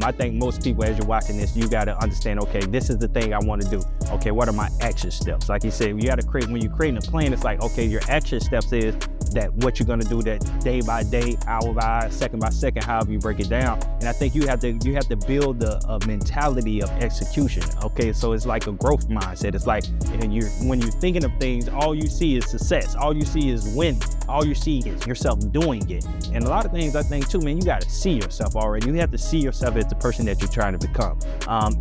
I think most people, as you're watching this, you got to understand, okay, this is the thing I want to do. Okay, what are my action steps? Like you said, you got to create, when you're creating a plan, it's like, okay, your action steps is that what you're going to do that day by day, hour by second by second, however you break it down. And I think you have to build a mentality of execution. Okay, so it's like a growth mindset. It's like, and when you're thinking of things, all you see is success. All you see is winning. All you see is yourself doing it. And a lot of things I think too, man, you got to see yourself already. You have to see yourself as the person that you're trying to become.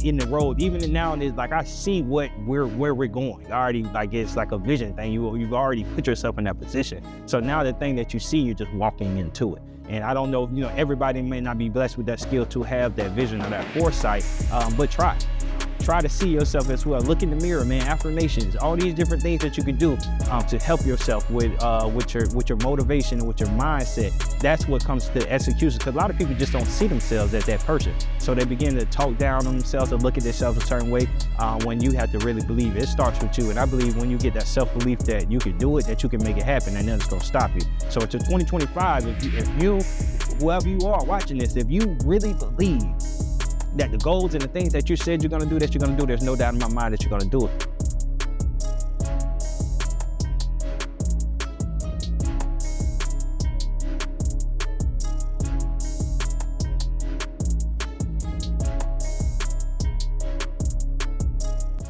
In the road, even now, it's like I see where we're going. Already, like it's like a vision thing. You've already put yourself in that position. So now the thing that you see, you're just walking into it. And I don't know, everybody may not be blessed with that skill to have that vision or that foresight, but try to see yourself as well. Look in the mirror, man. Affirmations, all these different things that you can do to help yourself with your motivation and with your mindset. That's what comes to execution, because a lot of people just don't see themselves as that person. So they begin to talk down on themselves or look at themselves a certain way when you have to really believe it. It starts with you. And I believe when you get that self-belief that you can do it, that you can make it happen, and nothing's gonna stop you. So to 2025, if you, whoever you are watching this, if you really believe that the goals and the things that you said you're gonna do, there's no doubt in my mind that you're gonna do it.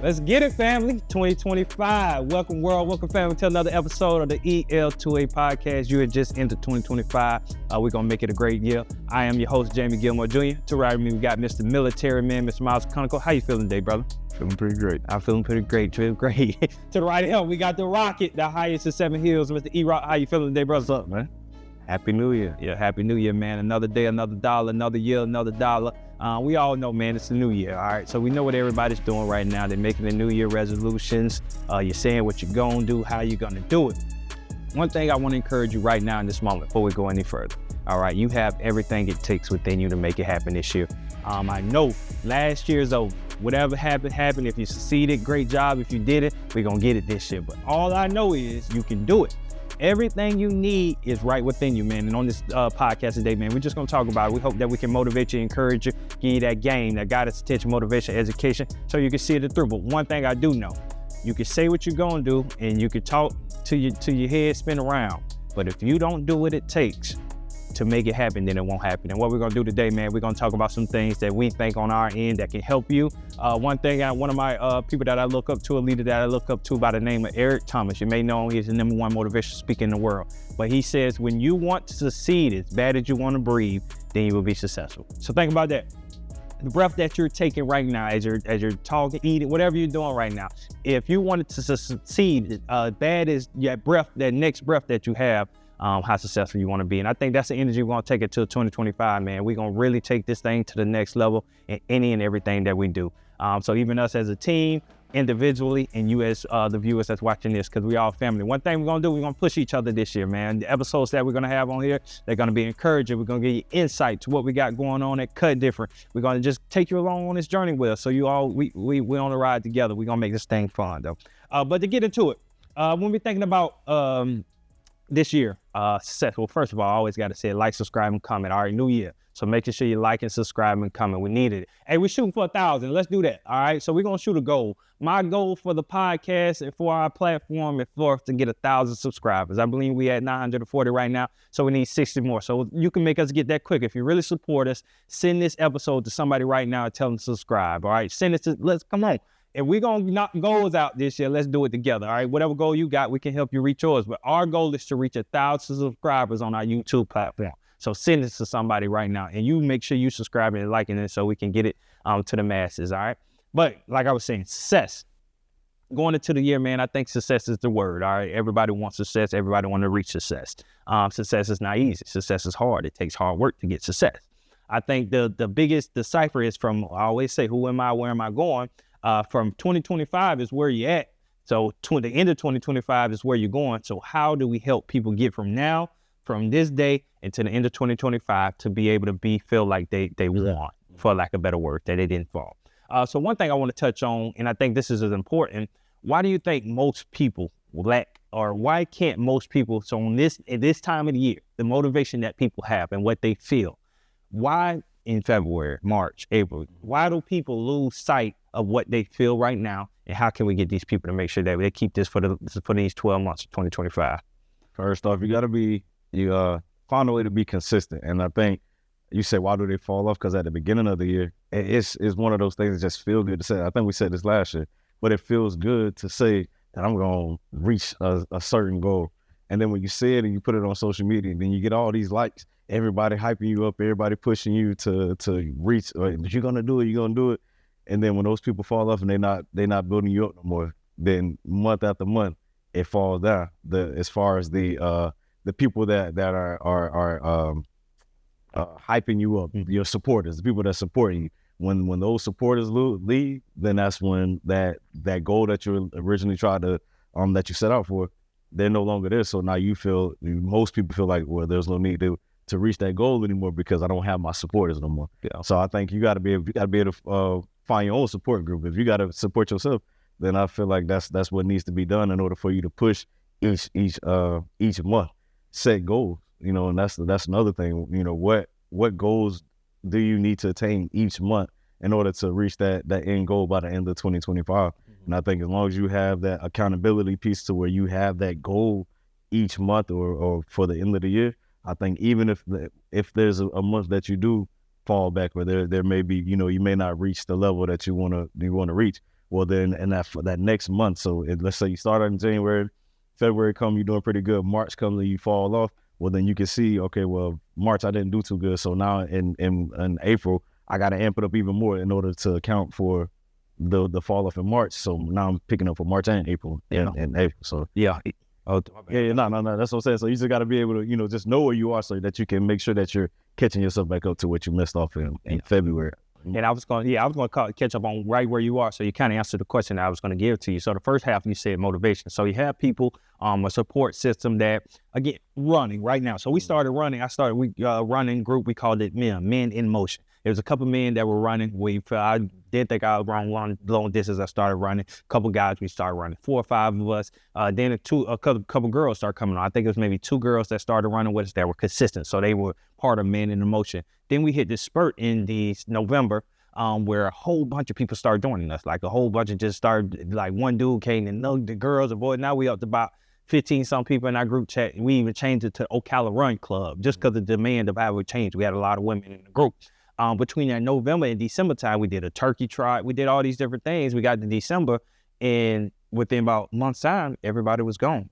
Let's get it, family. 2025. Welcome, world. Welcome, family, to another episode of the EL2A podcast. You are just into 2025. We're going to make it a great year. I am your host, Jamie Gilmore Jr. To right of me, we got Mr. Military Man, Mr. Miles Conical. How you feeling today, brother? Feeling pretty great. I'm feeling pretty great. To the right of him, we got the Rocket, the highest of 7 hills, Mr. E-Rock. How you feeling today, brother? What's up, man? Happy New Year. Yeah, Happy New Year, man. Another day, another dollar, another year, another dollar. We all know, man, it's the new year, all right? So we know what everybody's doing right now. They're making the New Year resolutions. You're saying what you're going to do, how you're going to do it. One thing I want to encourage you right now in this moment before we go any further, all right? You have everything it takes within you to make it happen this year. I know last year's over. Whatever happened. If you succeeded, great job. If you did it, we're going to get it this year. But all I know is you can do it. Everything you need is right within you, man. And on this podcast today, man, we're just going to talk about it. We hope that we can motivate you, encourage you, give you that game, that guidance, attention, motivation, education, so you can see it through. But one thing I do know, you can say what you're going to do, and you can talk to your head spin around. But if you don't do what it takes to make it happen, then it won't happen. And what we're going to do today, man, we're going to talk about some things that we think on our end that can help you. One of my people that I look up to, a leader that I look up to by the name of Eric Thomas. You may know him, he's the #1 motivational speaker in the world. But he says, when you want to succeed as bad as you want to breathe, then you will be successful. So think about that. The breath that you're taking right now, as you're talking, eating, whatever you're doing right now, if you wanted to succeed bad as that next breath that you have, how successful you want to be. And I think that's the energy we're going to take it to 2025, man. We're going to really take this thing to the next level in any and everything that we do. So even us as a team, individually, and you as the viewers that's watching this, because we all family. One thing we're going to do, we're going to push each other this year, man. The episodes that we're going to have on here, they're going to be encouraging. We're going to give you insight to what we got going on at Cut Different. We're going to just take you along on this journey with us. So we're on the ride together. We're going to make this thing fun, though. But to get into it, when we're thinking about this year, success. Well, first of all, I always got to say like, subscribe, and comment. All right, new year. So making sure you like and subscribe and comment. We needed it. Hey, we're shooting for 1,000. Let's do that. All right. So we're going to shoot a goal. My goal for the podcast and for our platform is for us to get 1,000 subscribers. I believe we at 940 right now. So we need 60 more. So you can make us get that quick. If you really support us, send this episode to somebody right now and tell them to subscribe. All right. Send it to, come on. If we're going to knock goals out this year, let's do it together, all right? Whatever goal you got, we can help you reach yours. But our goal is to reach 1,000 subscribers on our YouTube platform. So send this to somebody right now. And you make sure you subscribe and liking it so we can get it to the masses, all right? But like I was saying, success. Going into the year, man, I think success is the word, all right? Everybody wants success. Everybody wants to reach success. Success is not easy. Success is hard. It takes hard work to get success. I think the biggest decipher is from, I always say, who am I, where am I going? From 2025 is where you're at. So to the end of 2025 is where you're going. So how do we help people get from now, from this day, and to the end of 2025 to be able to feel like they won, for lack of a better word, that they didn't fall. So one thing I want to touch on, and I think this is as important, why do you think most people lack, or why can't most people, so at this time of the year, the motivation that people have and what they feel, why in February, March, April? Why do people lose sight of what they feel right now? And how can we get these people to make sure that they keep this for these 12 months of 2025? First off, you find a way to be consistent. And I think you say, why do they fall off? Because at the beginning of the year, it's one of those things that just feel good to say. I think we said this last year, but it feels good to say that I'm going to reach a certain goal. And then when you say it and you put it on social media, then you get all these likes, everybody hyping you up, everybody pushing you to reach, you're going to do it, you're going to do it. And then when those people fall off and they're not building you up no more, then month after month, it falls down. As far as the people that are hyping you up, your supporters, the people that support you. When those supporters leave, then that's when that goal that you originally tried to that you set out for, they're no longer there. So now most people feel like, well, there's no need to reach that goal anymore because I don't have my supporters no more. Yeah. So I think you got to be able to find your own support group. If you got to support yourself, then I feel like that's what needs to be done in order for you to push each month. Set goals, and that's another thing. What goals do you need to attain each month in order to reach that end goal by the end of 2025? And I think as long as you have that accountability piece to where you have that goal each month or for the end of the year, I think even if there's a month that you do fall back, or there may be, you may not reach the level that you want to reach, well then, and that next month, so let's say you start in January, February come, you're doing pretty good, March comes and you fall off, well then you can see, okay, well, March I didn't do too good, so now in April, I got to amp it up even more in order to account for the fall off in March. So now I'm picking up for March and April and April. So yeah. No, that's what I'm saying. So you just got to be able to, just know where you are so that you can make sure that you're catching yourself back up to what you missed off in February. And I was going to catch up on right where you are. So you kind of answered the question that I was going to give to you. So the first half, you said motivation. So you have people, a support system that, again, running right now. So we started running. Running group. We called it Men in Motion. There was a couple men that were running. I did think I was running long distance. I started running. A couple guys, we started running. 4 or 5 of us. Then a couple girls started coming on. I think it was maybe 2 girls that started running with us that were consistent. So they were part of Men in Motion. Then we hit this spurt in November where a whole bunch of people started joining us. Like a whole bunch of just started, like one dude came and the girls and boys. Now we up to about 15 some people in our group chat. We even changed it to Ocala Run Club just because the demand of how it changed. We had a lot of women in the group. Between that November and December time, we did a turkey trot. We did all these different things. We got to December, and within about a month's time, everybody was gone.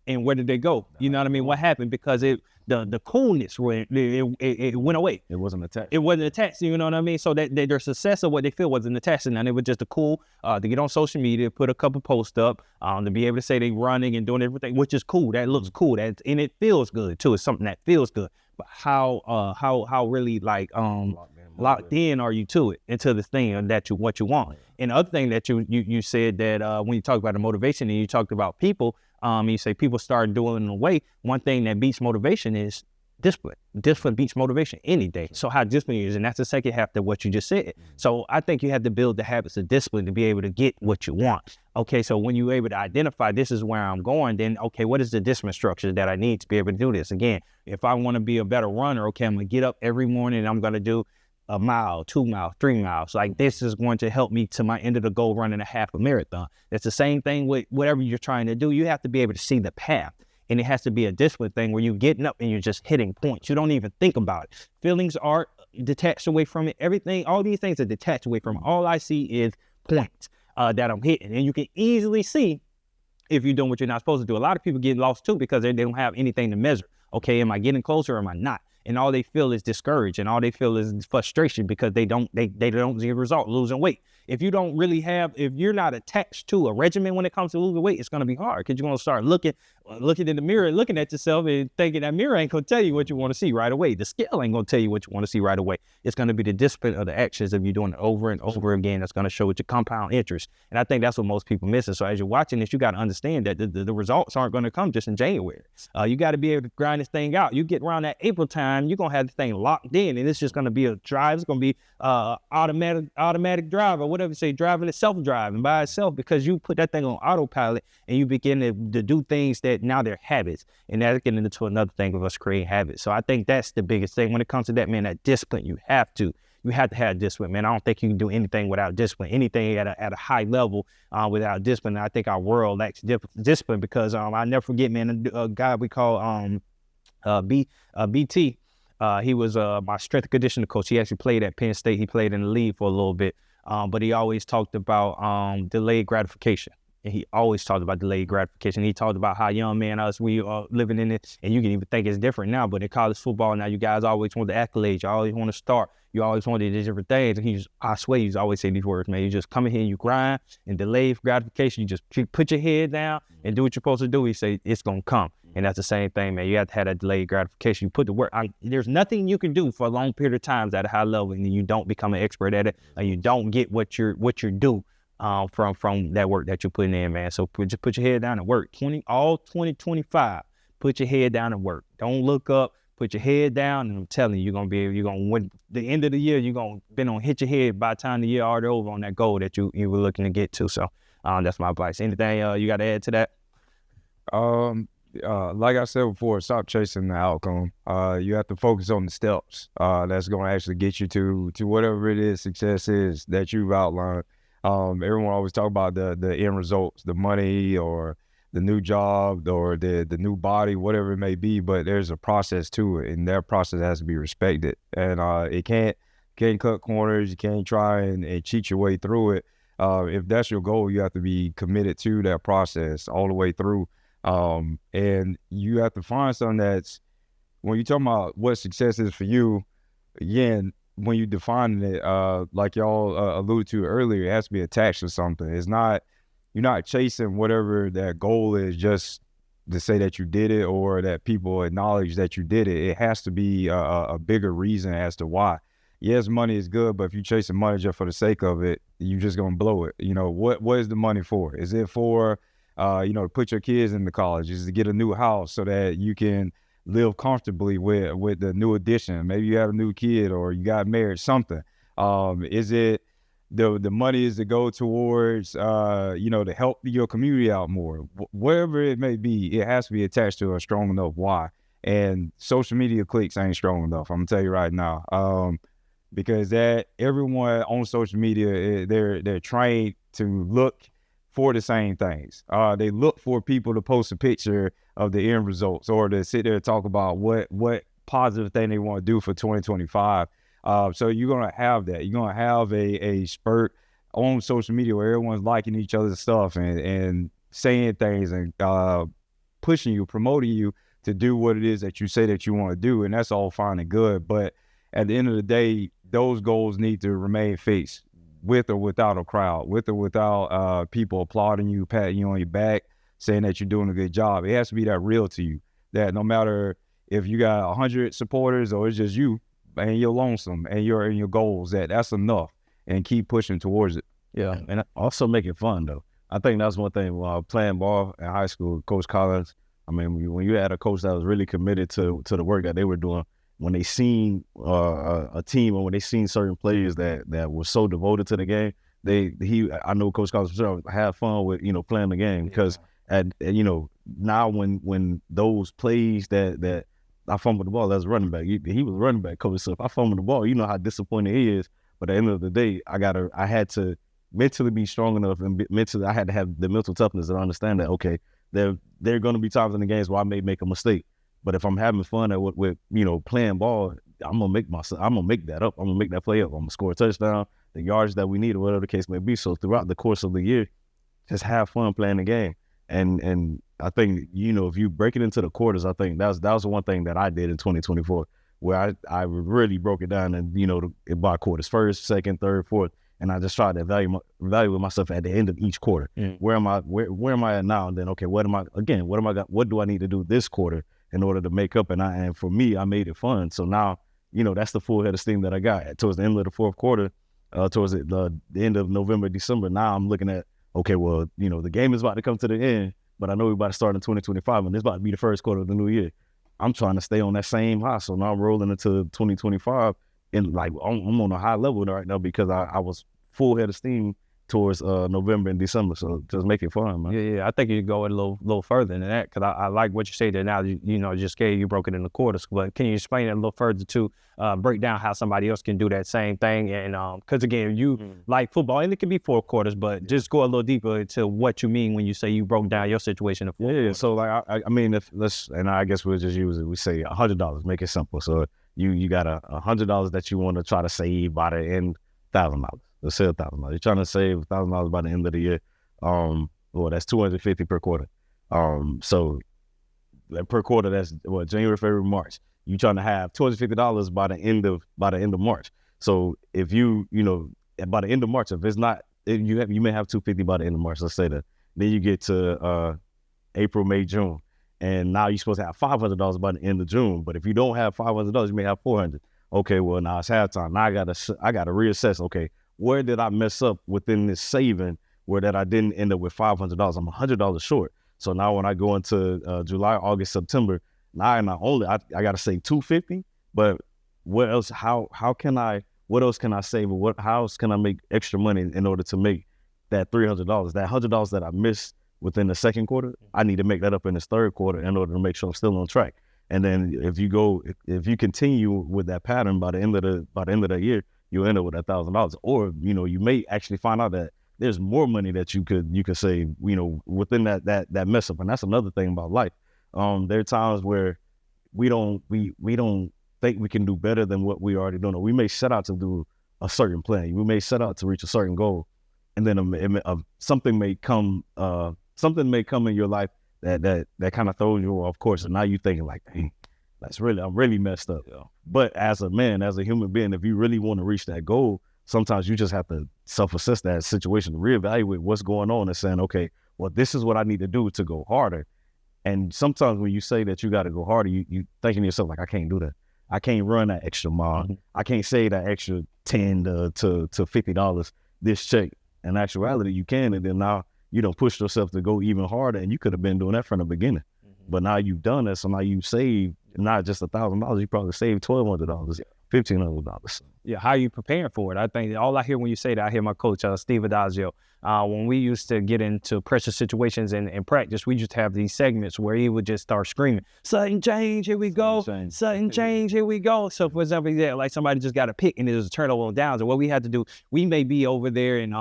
And where did they go? You know what I mean? What happened? Because the coolness it went away. It wasn't attached. It wasn't attached. You know what I mean? So that their success of what they feel wasn't attached, and it was just a cool to get on social media, put a couple posts up, to be able to say they running and doing everything, which is cool. That looks cool. And it feels good too. It's something that feels good. But how really locked in are you to it, into this thing that what you want? And the other thing that you said that when you talk about the motivation and you talked about people, you say people start doing it away. One thing that beats motivation is discipline. Discipline beats motivation any day. So how discipline is, and that's the second half of what you just said. So I think you have to build the habits of discipline to be able to get what you want. Okay, so when you're able to identify this is where I'm going, then okay, what is the discipline structure that I need to be able to do this? Again, if I want to be a better runner, okay, I'm gonna get up every morning and I'm gonna do a mile, 2 miles, 3 miles. Like this is going to help me to my end of the goal running a half a marathon. It's the same thing with whatever you're trying to do. You have to be able to see the path. And it has to be a discipline thing where you're getting up and you're just hitting points. You don't even think about it. Feelings are detached away from it. Everything, all these things are detached away from it. All I see is points that I'm hitting. And you can easily see if you're doing what you're not supposed to do. A lot of people get lost too because they don't have anything to measure. Okay, am I getting closer or am I not? And all they feel is discouraged and all they feel is frustration because they don't see a result, losing weight. If you don't really if you're not attached to a regimen when it comes to losing weight, it's going to be hard because you're going to start looking in the mirror, looking at yourself and thinking that mirror ain't going to tell you what you want to see right away. The scale ain't going to tell you what you want to see right away. It's going to be the discipline of the actions of you doing it over and over again that's going to show with your compound interest. And I think that's what most people miss. So as you're watching this, you got to understand that the results aren't going to come just in January. You got to be able to grind this thing out. You get around that April time, time, you're gonna have the thing locked in, and it's just gonna be a drive. It's gonna be automatic drive, or whatever you say, driving itself, driving by itself, because you put that thing on autopilot and you begin to do things that now they're habits, and that's getting into another thing of us creating habits. So I think that's the biggest thing when it comes to that, man. That discipline, you have to have discipline, man. I don't think you can do anything without discipline, anything at a high level without discipline. And I think our world lacks discipline, because I never forget, man, a guy we call BT. He was my strength and conditioning coach. He actually played at Penn State. He played in the league for a little bit, but he always talked about delayed gratification. And he always talked about delayed gratification. He talked about how young man we are living in it, and you can even think it's different now, but in college football now, you guys always want the accolades. You always want to start. You always want these different things. And I swear, he's always say these words, man. You just come in here and you grind, and delayed gratification, you just put your head down and do what you're supposed to do. He say it's going to come. And that's the same thing, man. You have to have that delayed gratification. You put the work. There's nothing you can do for a long period of time at a high level, and you don't become an expert at it, and you don't get what you're due from that work that you're putting in, man. So just put your head down and work. 2025. Put your head down and work. Don't look up. Put your head down, and I'm telling you, you're gonna win. The end of the year, you're gonna hit your head by the time the year already over on that goal that you were looking to get to. So that's my advice. Anything you got to add to that? Like I said before, stop chasing the outcome. You have to focus on the steps that's going to actually get you to whatever it is success is that you've outlined. Everyone always talk about the end results, the money or the new job or the new body, whatever it may be, but there's a process to it, and that process has to be respected. And it can't cut corners. You can't try and cheat your way through it. If that's your goal, you have to be committed to that process all the way through. And you have to find something that's, when you're talking about what success is for you, again, when you define it, like y'all alluded to earlier, it has to be attached to something. You're not chasing whatever that goal is just to say that you did it or that people acknowledge that you did it. It has to be a bigger reason as to why. Yes, money is good, but if you're chasing money just for the sake of it, you're just gonna blow it. You know, what is the money for? Is it for to put your kids into college? Is to get a new house so that you can live comfortably with the new addition? Maybe you have a new kid or you got married, something. Is it the money is to go towards, to help your community out more? Wherever it may be, it has to be attached to a strong enough why. And social media clicks ain't strong enough, I'm gonna tell you right now. Because that everyone on social media, they're trained to look for the same things. They look for people to post a picture of the end results or to sit there and talk about what positive thing they want to do for 2025. So you're going to have that. You're going to have a spurt on social media where everyone's liking each other's stuff and saying things and pushing you, promoting you to do what it is that you say that you want to do. And that's all fine and good. But at the end of the day, those goals need to remain fixed, with or without a crowd, with or without people applauding you, patting you on your back, saying that you're doing a good job. It has to be that real to you, that no matter if you got 100 supporters or it's just you and you're lonesome and you're in your goals, that's enough, and keep pushing towards it. Yeah, and also make it fun, though. I think that's one thing while playing ball in high school, Coach Collins, I mean, when you had a coach that was really committed to the work that they were doing, when they seen a team or when they seen certain players that were so devoted to the game, I know Coach Collins had fun with, playing the game, because now when those plays that I fumbled the ball as a running back, he was running back coach. So if I fumbled the ball, you know how disappointed he is. But at the end of the day, I had to mentally be strong enough, and mentally I had to have the mental toughness to understand that, okay, there are going to be times in the games where I may make a mistake. But if I'm having fun with playing ball, I'm gonna make that up. I'm gonna make that play up. I'm gonna score a touchdown, the yards that we need, or whatever the case may be. So throughout the course of the year, just have fun playing the game. And I think, if you break it into the quarters, I think that was the one thing that I did in 2024, where I really broke it down and by quarters, first, second, third, fourth, and I just tried to evaluate myself at the end of each quarter. Where am I at now? And then, okay, what do I need to do this quarter in order to make up? And for me, I made it fun. So now, that's the full head of steam that I got towards the end of the fourth quarter, towards the end of November, December. Now I'm looking at, okay, well, the game is about to come to the end, but I know we're about to start in 2025, and this about to be the first quarter of the new year. I'm trying to stay on that same high. So now I'm rolling into 2025 and like I'm on a high level right now because I was full head of steam towards November and December. So just make it fun, man. Yeah. I think you could go a little further than that because I like what you say there now. You broke it into quarters. But can you explain it a little further to break down how somebody else can do that same thing? And because again, you like football and it can be 4 quarters, but just go a little deeper into what you mean when you say you broke down your situation. In 4 quarters. So like I mean, I guess we'll just use it. We say $100. Make it simple. So you got $100 that you want to try to save by the end, $1,000. Let's say $1,000. You're trying to save $1,000 by the end of the year. Well, that's $250 per quarter. So per quarter, that's what, January, February, March. You're trying to have $250 by the end of March. So if by the end of March, if it's not, you may have $250 by the end of March. Let's say that. Then you get to April, May, June, and now you're supposed to have $500 by the end of June. But if you don't have $500, you may have $400. Okay, well now it's halftime. Now I gotta reassess. Okay, where did I mess up within this saving where that I didn't end up with $500? I'm $100 short. So now when I go into July, August, September, now not only I got to save $250, but what else? What else can I save? How else can I make extra money in order to make that $300? That $100 that I missed within the second quarter, I need to make that up in this third quarter in order to make sure I'm still on track. And then if you continue with that pattern by the end of the year, you'll end up with $1,000. Or you may actually find out that there's more money that you could save within that mess up. And that's another thing about life. There are times where we don't think we can do better than what we already do. We may set out to do a certain plan. We may set out to reach a certain goal, and then something may come in your life that kind of throws you off course, and now you're thinking like, dang, I'm really messed up. Yeah. But as a man, as a human being, if you really want to reach that goal, sometimes you just have to self-assess that situation, reevaluate what's going on, and saying, okay, well, this is what I need to do to go harder. And sometimes when you say that you got to go harder, you thinking to yourself like, I can't do that. I can't run that extra mile. Mm-hmm. I can't save that extra $10 to $50 this check. In actuality, you can, and then now you don't push yourself to go even harder, and you could have been doing that from the beginning. Mm-hmm. But now you've done that, so now you saved not just $1,000, you probably saved $1,200, $1,500. Yeah, how are you preparing for it? I think all I hear when you say that, I hear my coach, Steve Adagio, when we used to get into pressure situations in practice, we just have these segments where he would just start screaming, sudden change, here we go, sudden change, here we go. So for example, like somebody just got a pick and there's a turnover on downs, and what we had to do, we may be over there in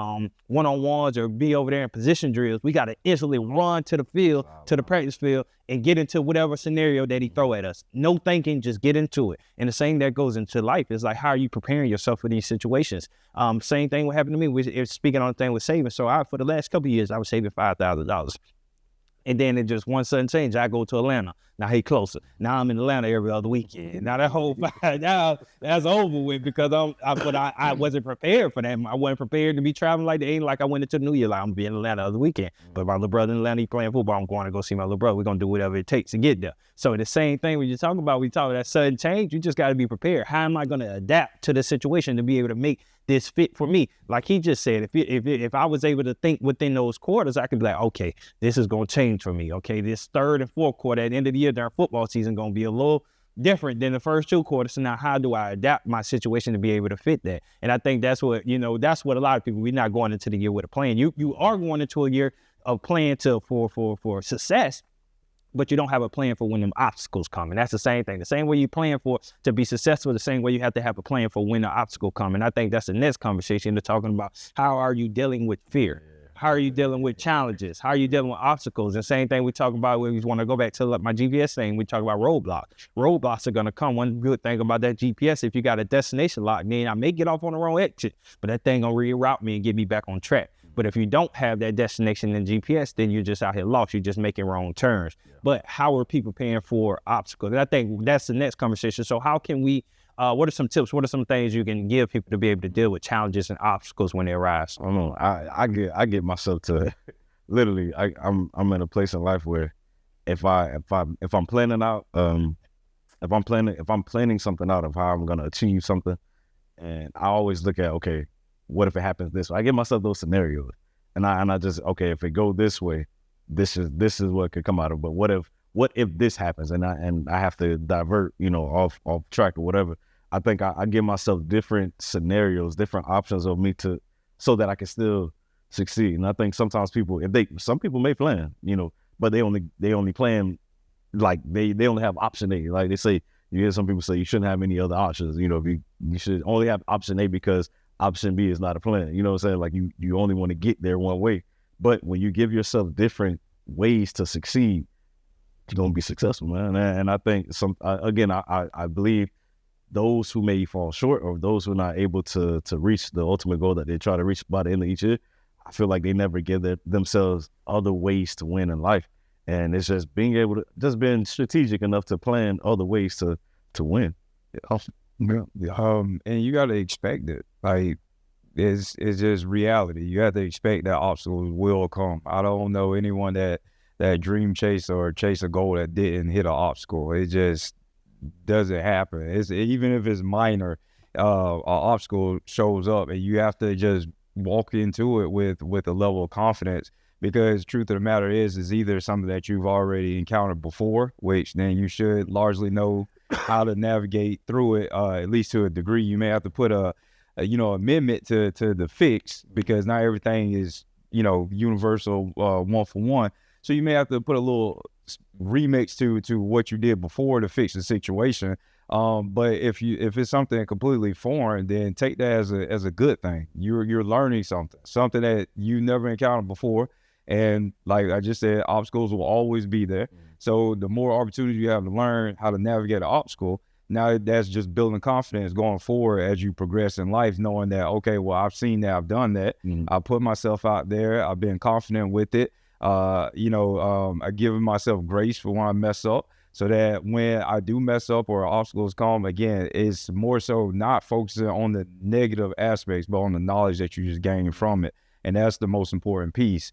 one-on-ones or be over there in position drills. We got to instantly run to the field, to the practice field, and get into whatever scenario that he throw at us. No thinking, just get into it. And the same that goes into life is like, how are you preparing yourself for these situations? Same thing what happened to me. Speaking on the thing with saving. So for the last couple of years, I was saving $5,000. And then it just one sudden change. I go to Atlanta. Now he closer. Now I'm in Atlanta every other weekend. Now that whole now that's over with because I wasn't prepared for that. I wasn't prepared to be traveling like that. Ain't like I went into the New Year like I'm gonna be in Atlanta the other weekend. But my little brother in Atlanta, he playing football. I'm going to go see my little brother. We're gonna do whatever it takes to get there. So the same thing when you talk about that sudden change, you just got to be prepared. How am I gonna adapt to the situation to be able to make this fit for me? Like he just said, if I was able to think within those quarters, I could be like, okay, this is gonna change for me. Okay, this third and fourth quarter at the end of the year during football season gonna be a little different than the first 2 quarters. So now how do I adapt my situation to be able to fit that? And I think that's what a lot of people, we're not going into the year with a plan. You are going into a year of plan for success, but you don't have a plan for when them obstacles come. And that's the same thing. The same way you plan for to be successful, the same way you have to have a plan for when the obstacle come. And I think that's the next conversation. They're talking about how are you dealing with fear? How are you dealing with challenges? How are you dealing with obstacles? And same thing we talk about when we want to go back to my GPS thing, we talk about roadblocks. Roadblocks are going to come. One good thing about that GPS, if you got a destination lock, then I may get off on the wrong exit, but that thing going to reroute me and get me back on track. But if you don't have that destination in GPS, then you're just out here lost. You're just making wrong turns. Yeah. But how are people preparing for obstacles? And I think that's the next conversation. So how can we, what are some tips? What are some things you can give people to be able to deal with challenges and obstacles when they arise? I don't know. I get myself to literally, I'm in a place in life where if I'm planning out, if I'm planning something out of how I'm going to achieve something, and I always look at, okay, what if it happens this way? I give myself those scenarios, and I just, okay, if it go this way, this is what could come out of. But what what if this happens and I have to divert, off track or whatever. I think I give myself different scenarios, different options of me so that I can still succeed. And I think sometimes some people may plan, but they only plan like they only have option A. Like they say, you hear some people say you shouldn't have any other options. You should only have option A because option B is not a plan. You know what I'm saying? Like you only want to get there one way. But when you give yourself different ways to succeed, you're gonna be successful, man. And I think I believe those who may fall short or those who are not able to reach the ultimate goal that they try to reach by the end of each year, I feel like they never give themselves other ways to win in life. And it's just being strategic enough to plan other ways to win. And you got to expect it. Like, it's just reality. You have to expect that obstacles will come. I don't know anyone that dream chase or chase a goal that didn't hit an obstacle. It just doesn't happen. Even if it's minor, an obstacle shows up, and you have to just walk into it with a level of confidence. Because truth of the matter is either something that you've already encountered before, which then you should largely know how to navigate through it, at least to a degree. You may have to put a amendment to the fix, because not everything is, universal, one for one. So you may have to put a little remix to what you did before to fix the situation. But if it's something completely foreign, then take that as a good thing. You're learning something that you never encountered before. And like I just said, obstacles will always be there. So the more opportunities you have to learn how to navigate an obstacle, now that's just building confidence going forward as you progress in life, knowing that, okay, well, I've seen that, I've done that. I put myself out there. I've been confident with it. I give myself grace for when I mess up, so that when I do mess up or obstacles come, again, it's more so not focusing on the negative aspects, but on the knowledge that you just gain from it. And that's the most important piece.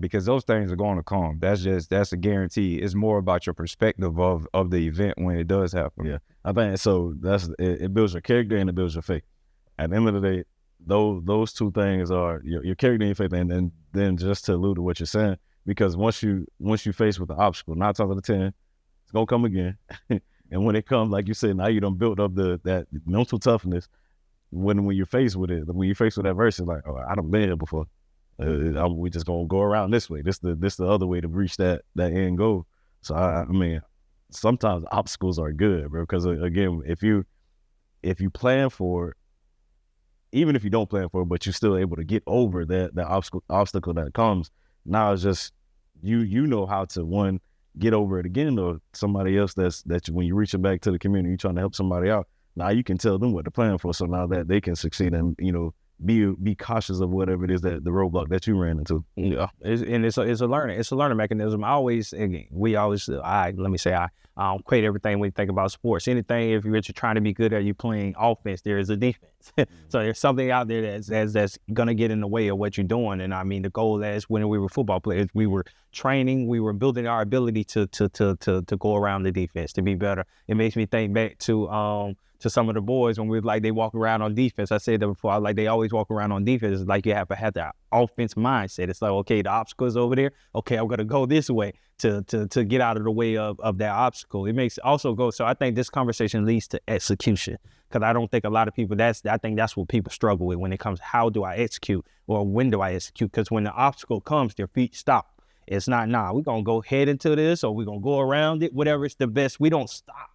Because those things are going to come. That's a guarantee. It's more about your perspective of the event when it does happen. Yeah, I think so. It builds your character and it builds your faith. At the end of the day, those two things are your character and your faith. And then just to allude to what you're saying, because once you face with the obstacle, 9 times out of 10, it's gonna come again. And when it comes, like you said, now you done built up that mental toughness. When you're faced with it, when you're faced with adversity, like, oh, I done been here before. We just gonna go around this way. This the other way to reach that end goal. So I mean, sometimes obstacles are good, bro. Because again, if you plan for it, even if you don't plan for it, but you're still able to get over that obstacle that comes, now it's just you know how to get over it again, or somebody else that's when you're reaching back to the community, you're trying to help somebody out. Now you can tell them what to plan for, so now that they can succeed and be cautious of whatever it is that the roadblock that you ran into. Yeah, it's a learning mechanism. I don't equate everything when you think about sports. Anything, if you're trying to be good at, you playing offense, there is a defense. So there's something out there that's gonna get in the way of what you're doing. And I mean, the goal is when we were football players, we were training, we were building our ability to go around the defense, to be better. It makes me think back to some of the boys when they walk around on defense. I said that before. They always walk around on defense. It's like you have to have that offense mindset. It's like, okay, the obstacle is over there. Okay, I'm gonna go this way to get out of the way of that obstacle. It makes also go. So I think this conversation leads to execution, because I don't think a lot of people. I think that's what people struggle with when it comes. How do I execute, or when do I execute? Because when the obstacle comes, their feet stop. It's not, we're gonna go head into this, or we're gonna go around it. Whatever is the best. We don't stop.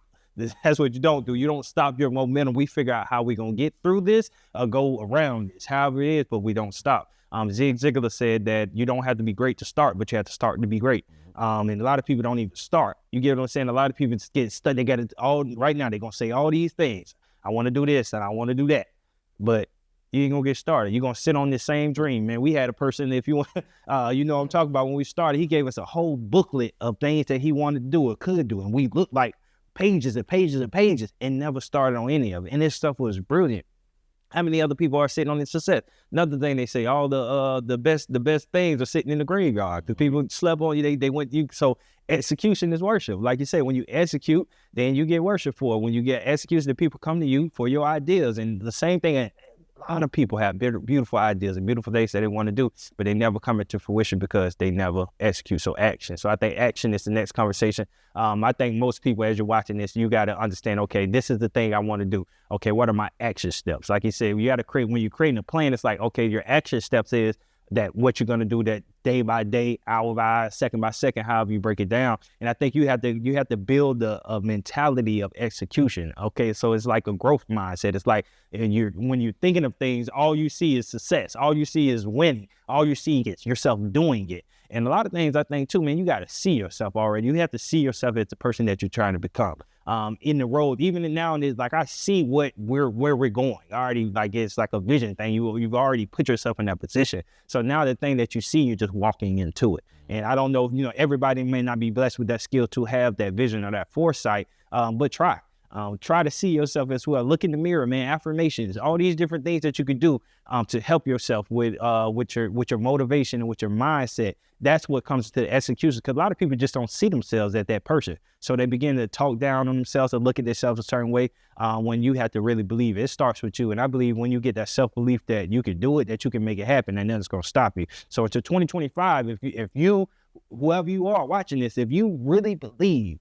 That's what you don't do. You don't stop your momentum. We figure out how we're going to get through this or go around this, however it is, but we don't stop. Zig Ziglar said that you don't have to be great to start, but you have to start to be great. And a lot of people don't even start. You get what I'm saying? A lot of people get stuck. They got it all right now. They're going to say all these things. I want to do this and I want to do that. But you ain't going to get started. You're going to sit on this same dream, man. We had a person, if you want, you know what I'm talking about, when we started, he gave us a whole booklet of things that he wanted to do or could do. And we looked like pages and pages and pages and never started on any of it. And this stuff was brilliant. How many other people are sitting on this success? Another thing they say, all the best things are sitting in the graveyard. The people slept on you, they went you. So execution is worship. Like you say, when you execute, then you get worship for it. When you get execution, the people come to you for your ideas. And the same thing A lot of people have beautiful ideas and beautiful things that they want to do, but they never come into fruition because they never execute. So action. So I think action is the next conversation. I think most people, as you're watching this, you got to understand, okay, this is the thing I want to do. Okay, what are my action steps? Like you said, you got to create, when you're creating a plan, it's like, okay, your action steps is that what you're going to do that day by day, hour by hour, second by second, however you break it down. And I think you have to build a mentality of execution. Okay, so it's like a growth mindset. It's like when you're thinking of things, all you see is success. All you see is winning. All you see is yourself doing it. And a lot of things, I think too, man, you got to see yourself already. You have to see yourself as the person that you're trying to become. In the road, even now and it's like I see where we're going. Already, like it's like a vision thing. You've already put yourself in that position. So now the thing that you see, you're just walking into it. And I don't know, everybody may not be blessed with that skill to have that vision or that foresight, but try. Try to see yourself as well. Look in the mirror, man. Affirmations, all these different things that you could do to help yourself with your motivation and with your mindset. That's what comes to the execution, because a lot of people just don't see themselves as that person. So they begin to talk down on themselves or look at themselves a certain way when you have to really believe it. It starts with you. And I believe when you get that self-belief that you can do it, that you can make it happen, and nothing's going to stop you. So until 2025, if you, whoever you are watching this, if you really believe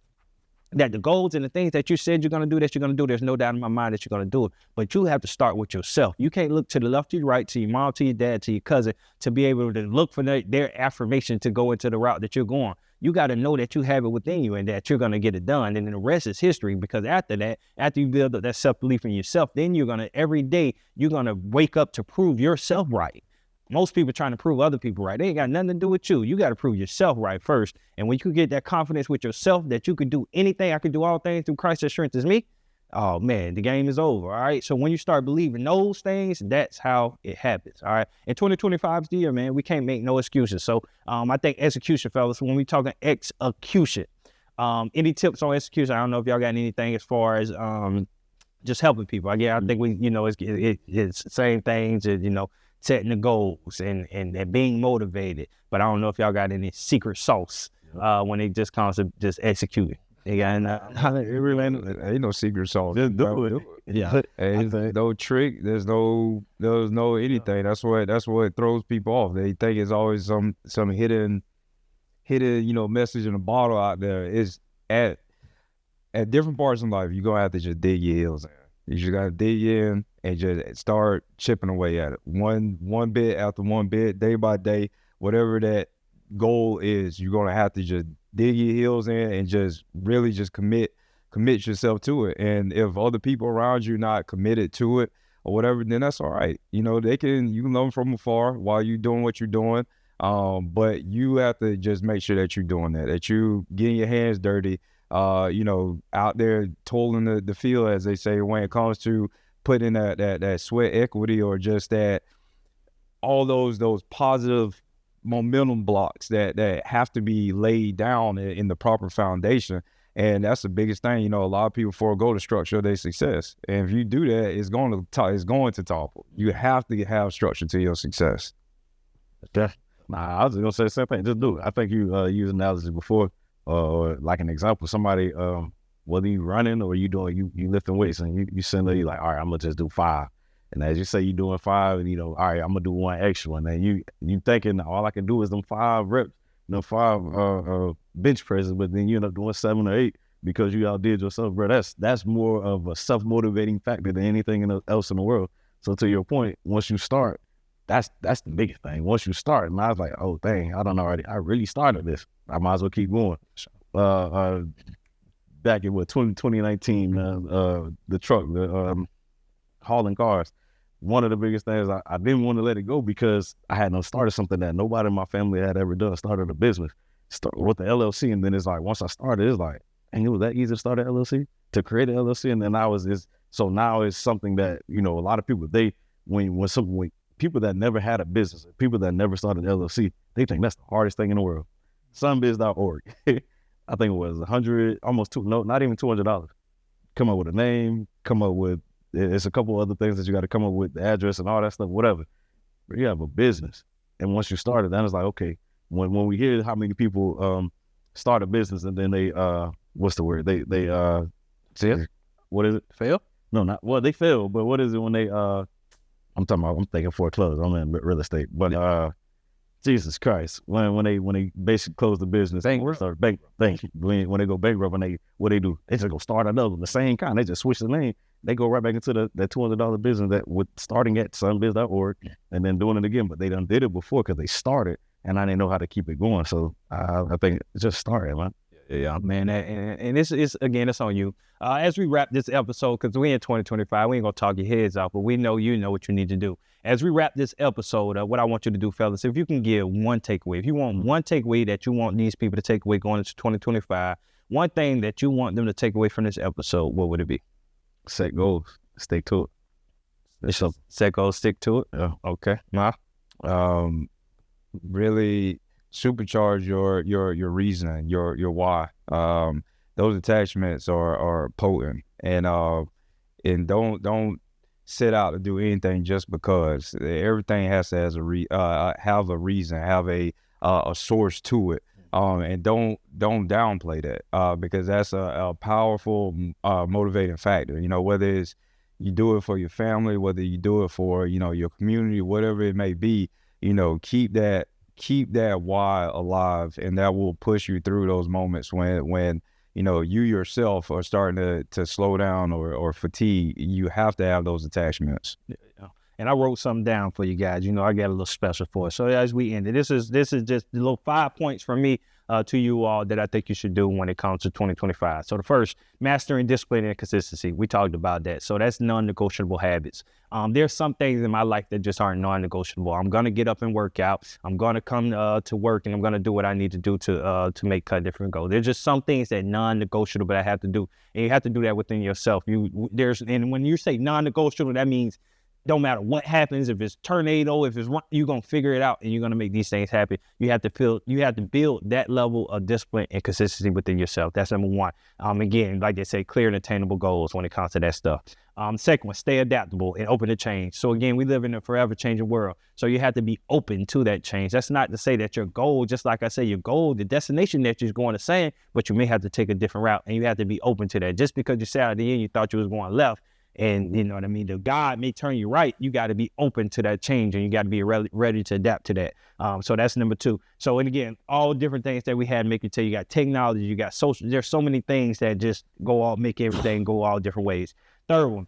that the goals and the things that you said you're going to do, that you're going to do, there's no doubt in my mind that you're going to do it. But you have to start with yourself. You can't look to the left, to your right, to your mom, to your dad, to your cousin, to be able to look for their affirmation to go into the route that you're going. You got to know that you have it within you and that you're going to get it done. And then the rest is history, because after that, after you build up that self-belief in yourself, then you're going to, every day, you're going to wake up to prove yourself right. Most people trying to prove other people right. They ain't got nothing to do with you. You got to prove yourself right first. And when you get that confidence with yourself that you can do anything, I can do all things through Christ that strengthens me, oh man, the game is over. All right. So when you start believing those things, that's how it happens. All right. And 2025 is the year, man. We can't make no excuses. So I think execution, fellas, when we talking execution, any tips on execution? I don't know if y'all got anything as far as just helping people. I think we, it's the same things, setting the goals and being motivated. But I don't know if y'all got any secret sauce when they just comes to just executing. They got ain't no secret sauce. Just do it. Yeah. There's no trick. There's no anything. That's what throws people off. They think it's always some hidden message in a bottle out there. Is at different parts in life, you're gonna have to just dig your heels in. You just gotta dig in and just start chipping away at it. One bit after one bit, day by day, whatever that goal is, you're gonna have to just dig your heels in and just really just commit yourself to it. And if other people around you not committed to it or whatever, then that's all right. You can learn from afar while you're doing what you're doing. But you have to just make sure that you're doing that you getting your hands dirty, out there toiling the field, as they say, when it comes to putting that sweat equity, or just that all those positive momentum blocks that have to be laid down in the proper foundation. And that's the biggest thing. A lot of people forego the structure of their success. And if you do that, it's going to topple. You have to have structure to your success. Yeah. Nah, I was just gonna say the same thing. Just do it. I think you used analogy before, or like an example. Somebody, whether you running or you lifting weights, and you sitting there, you like, all right, I'm gonna just do 5. And as you say, you doing 5, and all right, I'm gonna do 1 extra one. And you thinking all I can do is them 5 reps, 5 bench presses, but then you end up doing 7 or 8 because you outdid yourself, bro. That's more of a self-motivating factor than anything else in the world. So to your point, once you start, that's the biggest thing. Once you start, and I was like, oh dang, I don't know already. I really started this. I might as well keep going. Back in 2019, the truck, hauling cars. One of the biggest things, I didn't want to let it go because I had started something that nobody in my family had ever done. Started a business, with the LLC, and then it's like once I started, it's like, and it was that easy to start an LLC, to create an LLC, and then so now it's something that a lot of people when people that never had a business, people that never started an LLC, they think that's the hardest thing in the world. Sunbiz.org, I think it was $100, almost not even $200. Come up with a name, it's a couple other things that you got to come up with, the address and all that stuff, whatever. But you have a business, and once you start it, then it's like, okay, when we hear how many people start a business and then they what's the word? They what is it? Fail? No, not well. They fail, but what is it when they I'm thinking foreclosed. I'm in real estate, but Jesus Christ, when they basically close the business, bankrupt. When they go bankrupt, and what they do? They just go start another, the same kind. They just switch the name. They go right back into that $200 business that with starting at sunbiz.org and then doing it again. But they done did it before because they started, and I didn't know how to keep it going. So I think it's just started, man. Yeah, man, and it's again, it's on you. As we wrap this episode, because we in 2025, we ain't gonna talk your heads off, but we know you know what you need to do. As we wrap this episode, what I want you to do, fellas, if you can give one takeaway, if you want one takeaway that you want these people to take away going into 2025, one thing that you want them to take away from this episode, what would it be? Set goals, stick to it. Set goals, stick to it. Yeah. Okay. Really supercharge your reasoning, your why. Those attachments are potent, and don't set out to do anything just because. Everything has to have a reason, have a source to it, and don't downplay that, because that's a powerful motivating factor. You know, whether it's you do it for your family, whether you do it for your community, whatever it may be. Keep that why alive, and that will push you through those moments when you yourself are starting to slow down or fatigue. You have to have those attachments. Yeah. And I wrote something down for you guys. I got a little special for it. So as we end it, this is just a little 5 points from me to you all that I think you should do when it comes to 2025. So the first, mastering discipline and consistency. We talked about that. So that's non-negotiable habits. There's some things in my life that just aren't non-negotiable. I'm going to get up and work out. I'm going to come to work, and I'm going to do what I need to do to make a different goal. There's just some things that non-negotiable that I have to do. And you have to do that within yourself. And when you say non-negotiable, that means don't matter what happens, if it's tornado, if it's you're gonna figure it out and you're gonna make these things happen. You have to build that level of discipline and consistency within yourself. That's number one. Again, like they say, clear and attainable goals when it comes to that stuff. Second one, stay adaptable and open to change. So again, we live in a forever changing world. So you have to be open to that change. That's not to say that your goal, just like I say, your goal, the destination that you're going to same, but you may have to take a different route, and you have to be open to that. Just because you sat at the end, you thought you was going left, and you know what I mean, the God may turn you right, you got to be open to that change, and you got to be ready to adapt to that. So that's number two. So, and again, all different things that we had make it tell you got technology, you got social, there's so many things that just make everything go all different ways. Third one,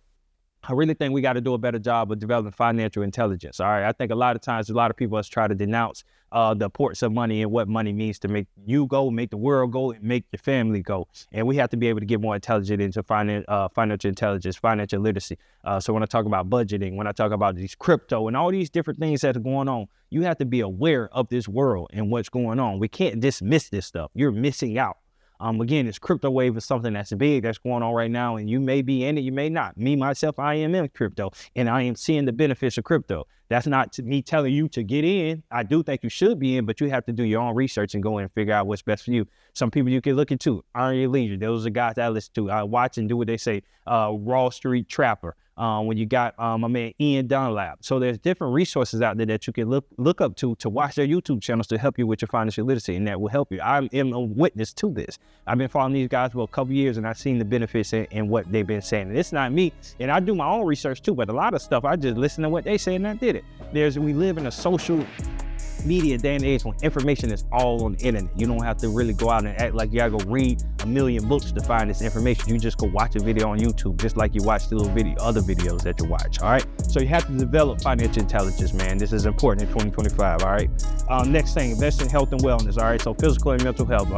I really think we got to do a better job of developing financial intelligence. All right. I think a lot of times, a lot of people try to denounce the importance of money and what money means to make you go, make the world go, and make your family go. And we have to be able to get more intelligent into financial intelligence, financial literacy. So when I talk about budgeting, when I talk about these crypto and all these different things that are going on, you have to be aware of this world and what's going on. We can't dismiss this stuff. You're missing out. Again, this crypto wave is something that's big that's going on right now, and you may be in it, you may not. Me, myself, I am in crypto, and I am seeing the benefits of crypto. That's not me telling you to get in. I do think you should be in, but you have to do your own research and go in and figure out what's best for you. Some people you can look into, Earn Your Leisure. Those are the guys that I listen to. I watch and do what they say. Wall Street Trapper. When you got my man Ian Dunlap. So there's different resources out there that you can look up to watch their YouTube channels to help you with your financial literacy, and that will help you. I am a witness to this. I've been following these guys for a couple years, and I've seen the benefits in what they've been saying. And it's not me, and I do my own research too, but a lot of stuff I just listen to what they say and I did it. We live in a social media day and age when information is all on the internet. You don't have to really go out and act like you gotta go read a million books to find this information. You just go watch a video on YouTube, just like you watch the other videos that you watch. All right. So you have to develop financial intelligence, man. This is important in 2025. All right. Next thing, invest in health and wellness. All right. So physical and mental health.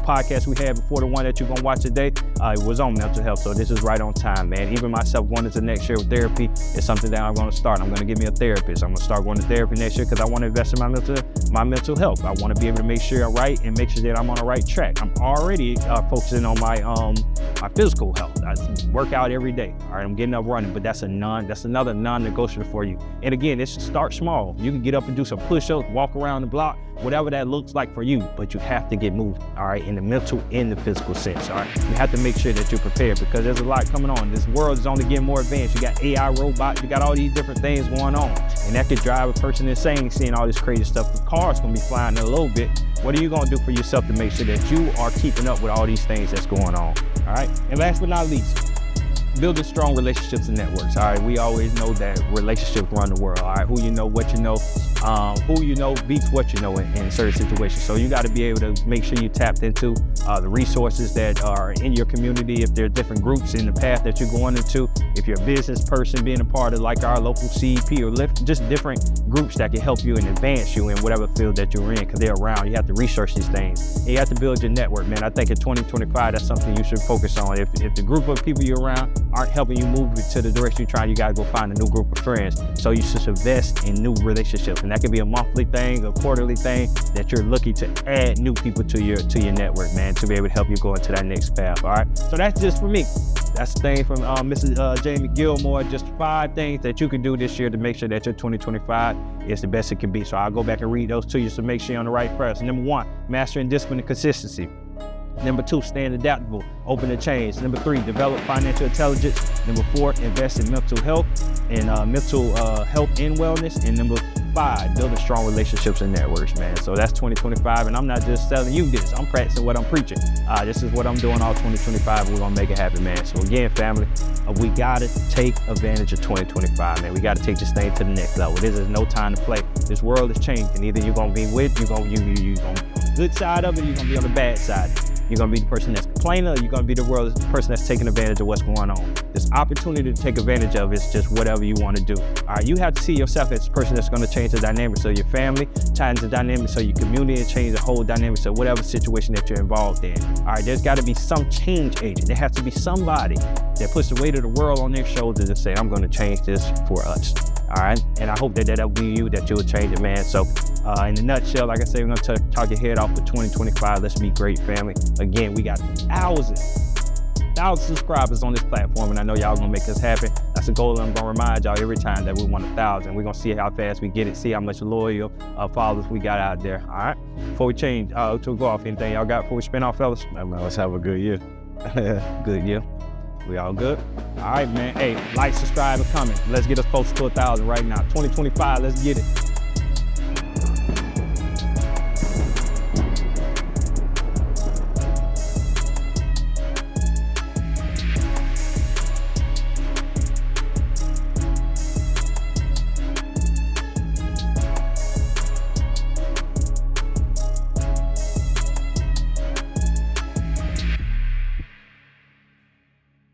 Podcast we had before the one that you're gonna watch today, it was on mental health. So this is right on time, man. Even myself going into next year with therapy is something that I'm gonna start. I'm gonna get me a therapist. I'm gonna start going to therapy next year because I want to invest in my mental health. I want to be able to make sure I'm right and make sure that I'm on the right track. I'm already focusing on my physical health. I work out every day. All right, I'm getting up running, but that's another non-negotiable for you. And again, it should start small. You can get up and do some push-ups, walk around the block, whatever that looks like for you, but you have to get moving, all right, in the mental and the physical sense, all right? You have to make sure that you're prepared because there's a lot coming on. This world is only getting more advanced. You got AI robots, you got all these different things going on, and that could drive a person insane seeing all this crazy stuff. The car's gonna be flying in a little bit. What are you gonna do for yourself to make sure that you are keeping up with all these things that's going on, all right? And last but not least, building strong relationships and networks. All right, we always know that relationships run the world. All right, who you know, what you know, who you know beats what you know in certain situations. So you got to be able to make sure you tapped into the resources that are in your community. If there are different groups in the path that you're going into, if you're a business person, being a part of like our local CEP or just different groups that can help you and advance you in whatever field that you're in, because they're around. You have to research these things. And you have to build your network, man. I think in 2025, that's something you should focus on. If the group of people you're around aren't helping you move to the direction you're trying, you got to go find a new group of friends. So you should invest in new relationships, and that can be a monthly thing, a quarterly thing, that you're looking to add new people to your network, man, to be able to help you go into that next path. All right, so that's just for me. That's the thing from Mrs. Jamie Gilmore. Just 5 things that you can do this year to make sure that your 2025 is the best it can be. So I'll go back and read those to you, so make sure you're on the right path. Number 1, mastering discipline and consistency. Number 2, staying adaptable, open to change. Number 3, develop financial intelligence. Number 4, invest in mental health and wellness. And number 5, building strong relationships and networks, man. So that's 2025, and I'm not just telling you this. I'm practicing what I'm preaching. This is what I'm doing all 2025. We're gonna make it happen, man. So again, family, we gotta take advantage of 2025, man. We gotta take this thing to the next level. This is no time to play. This world is changing. Either you're gonna be with, you're gonna be on the good side of it, you're gonna be on the bad side. You're gonna be the person that's complaining, or you're gonna be the person that's taking advantage of what's going on. This opportunity to take advantage of is just whatever you want to do. All right, you have to see yourself as the person that's gonna change the dynamics of your family, change the dynamics of your community, and change the whole dynamics of whatever situation that you're involved in. All right, there's gotta be some change agent. There has to be somebody that puts the weight of the world on their shoulders and say, I'm gonna change this for us. All right, and I hope that'll be you, that you'll change it, man. So in a nutshell, like I said, we're gonna talk your head off for 2025. Let's be great, family. Again, we got thousands subscribers on this platform, and I know y'all gonna make this happen. That's a goal I'm gonna remind y'all every time, that we want 1,000. We're gonna see how fast we get it, see how much loyal followers we got out there. All right, before we change to go off, anything y'all got before we spin off, fellas? Let's have a good year. Good year. We all good? All right, man. Hey, like, subscribe, and comment. Let's get us close to 1,000 right now. 2025, let's get it.